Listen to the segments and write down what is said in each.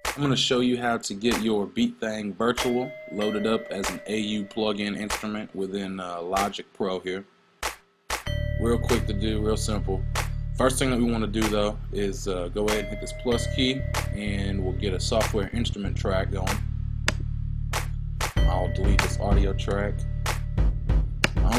I'm going to show you how to get your Beatthang Virtual loaded up as an AU plug-in instrument within Logic Pro here. Real quick to do, real simple. First thing that we want to do though is go ahead and hit this plus key and we'll get a software instrument track going. I'll delete this audio track.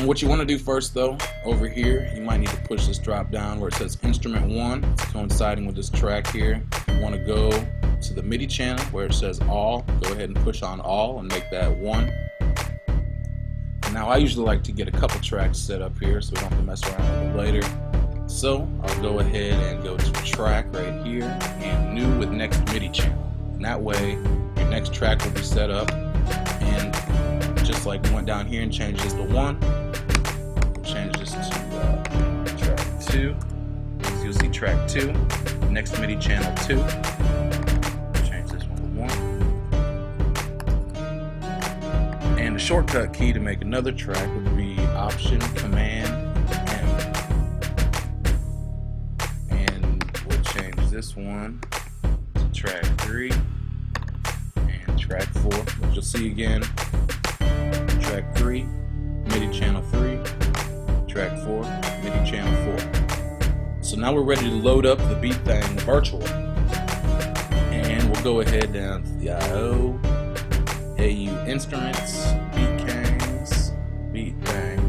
What you want to do first though, over here, you might need to push this drop down where it says instrument 1. It's coinciding with this track here. You want to go to the MIDI channel where it says all. Go ahead and push on all and make that 1. Now I usually like to get a couple tracks set up here so we don't have to mess around with it later. So I'll go ahead and go to track right here and new with next MIDI channel. And that way your next track will be set up, and just like we went down here and changed this to 1, we'll change this to track 2. So you'll see track 2, next MIDI channel 2. Change this one to 1. And the shortcut key to make another track would be Option Command M. And we'll change this one to track 3 and track 4. What you'll see again, track 3, MIDI channel 3, track 4, MIDI channel 4. So now we're ready to load up the Beatthang Virtual. And we'll go ahead down to the I/O, AU Instruments, Beatthang, Beatthang.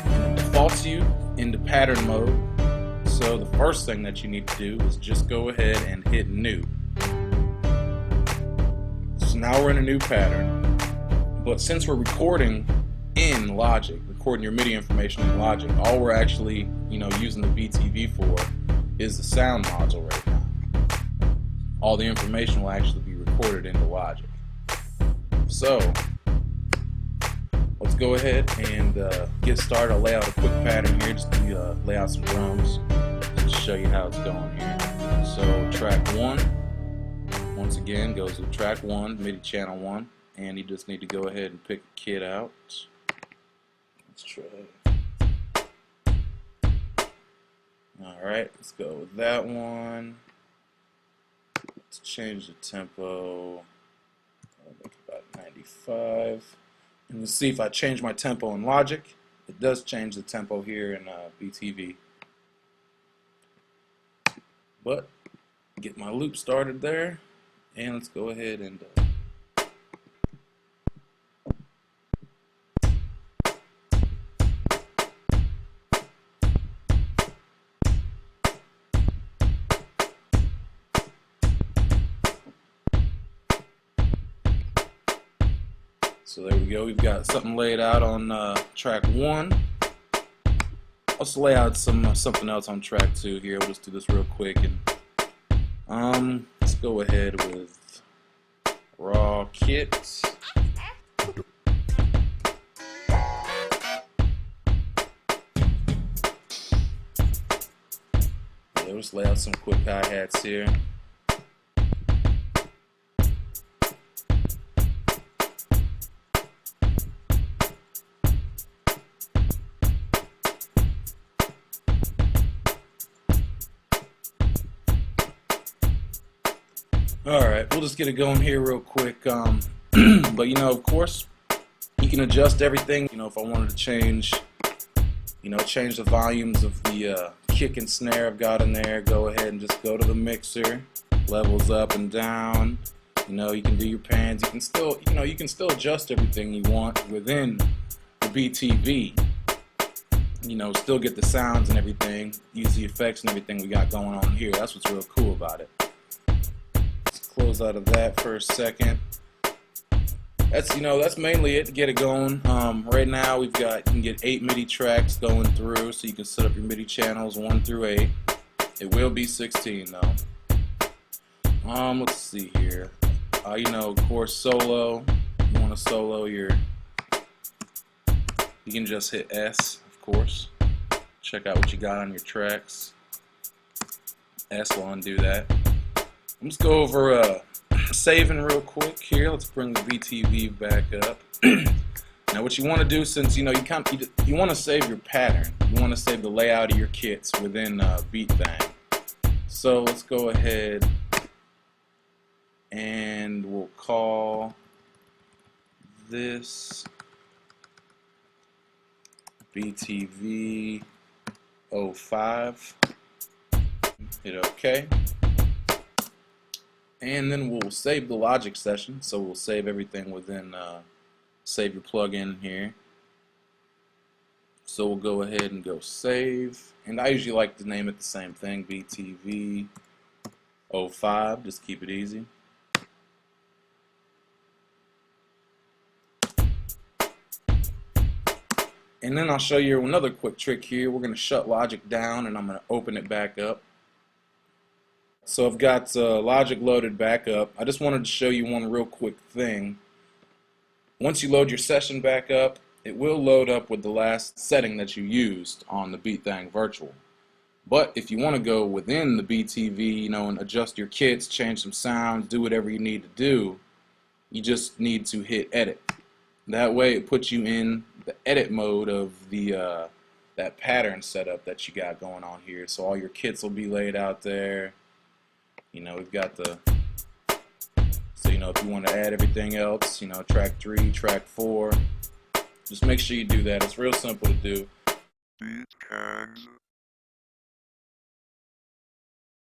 And it defaults you into pattern mode. So the first thing that you need to do is just go ahead and hit new. So now we're in a new pattern, but since we're recording in Logic, recording your MIDI information in Logic, all we're actually, using the BTV for is the sound module right now. All the information will actually be recorded into Logic. So let's go ahead and get started. I'll lay out a quick pattern here, just to lay out some drums, just to show you how it's going here. So track 1. Once again, goes to track 1, MIDI channel 1, and you just need to go ahead and pick a kit out. Let's try it. Alright, let's go with that one. Let's change the tempo. I'll make it about 95. And we'll see if I change my tempo in Logic. It does change the tempo here in BTV. But get my loop started there. And let's go ahead and so there we go. We've got something laid out on track 1. Let's lay out something else on track 2 here. We'll just do this real quick, and let's go ahead with raw kit. Yeah, we'll just lay out some quick hi-hats here. Alright, we'll just get it going here real quick. But of course, you can adjust everything. If I wanted to change the volumes of the kick and snare I've got in there, go ahead and just go to the mixer, levels up and down. You can do your pans. You can still adjust everything you want within the BTV. Still get the sounds and everything, use the effects and everything we got going on here. That's what's real cool about it. Close out of that for a second. That's mainly it to get it going. Right now you can get 8 MIDI tracks going through, so you can set up your MIDI channels 1 through 8. It will be 16 though. Let's see here. Of course, solo. You want to solo you can just hit S, of course. Check out what you got on your tracks. S will undo that. Let's go over saving real quick here. Let's bring the BTV back up. Now what you want to do, since you want to save your pattern, you want to save the layout of your kits within Beatthang. So let's go ahead and we'll call this BTV 05. Hit OK. And then we'll save the Logic session. So we'll save everything within, save your plugin here. So we'll go ahead and go save. And I usually like to name it the same thing, BTV 05. Just keep it easy. And then I'll show you another quick trick here. We're going to shut Logic down and I'm going to open it back up. So I've got Logic loaded back up. I just wanted to show you one real quick thing. Once you load your session back up, it will load up with the last setting that you used on the BeatThang Virtual. But if you want to go within the BTV, and adjust your kits, change some sounds, do whatever you need to do, you just need to hit edit. That way it puts you in the edit mode of the that pattern setup that you got going on here. So all your kits will be laid out there. We've got the, so if you want to add everything else, track 3, track 4, just make sure you do that. It's real simple to do.